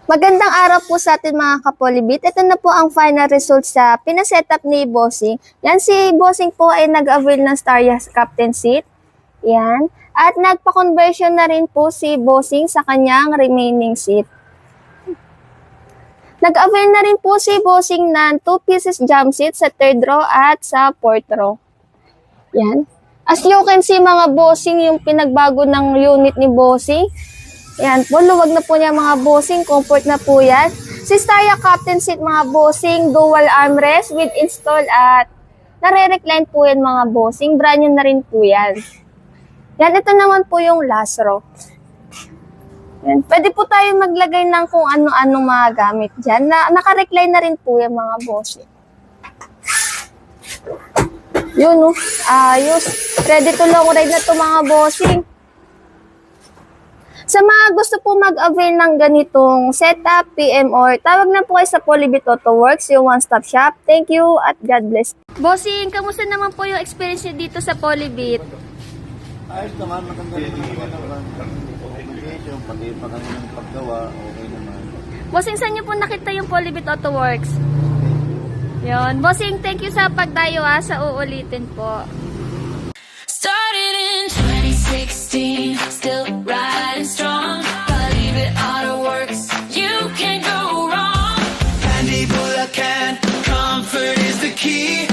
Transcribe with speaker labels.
Speaker 1: Magandang araw po sa atin mga kapolibit. Ito na po ang final result sa pinasetup ni Bossing. Yan, si Bossing po ay nag-avail ng Starya captain seat. Yan. At nagpa-conversion na rin po si Bossing sa kanyang remaining seat. Nag-avail na rin po si Bossing ng 2 pieces jump seat sa 3rd row at sa 4th row. Yan. As you can see mga Bossing, yung pinagbago ng unit ni Bossing. Yan po, luwag na po niya mga Bossing, comfort na po yan. Si Starya captain seat mga Bossing, dual armrest with install at nare-recline po yan mga Bossing, brand new na rin po yan. Yan, ito naman po yung last row. Yan, pwede po tayo maglagay ng kung ano-ano mga gamit dyan. Naka-recline na rin po yan mga Bossing. Yun ayos. Ready to long ride na to mga Bossing. Sa mga gusto po mag-avail ng ganitong setup, PM or tawag na po kayo sa Polybit Auto Works, yung one-stop shop. Thank you at God bless. Bossing, kamusta naman po yung experience nyo dito sa Polybit?
Speaker 2: Ayos naman, maganda naman communication, pati ng paggawa, okay naman.
Speaker 1: Bossing, saan nyo po nakita yung Polybit Auto Works? Yun. Bossing, thank you sa pagdayo sa uulitin po.
Speaker 3: Started in 2016, still riding strong. Polybit Auto Works, you can't go wrong.
Speaker 4: Handy Bulacan, comfort is the key.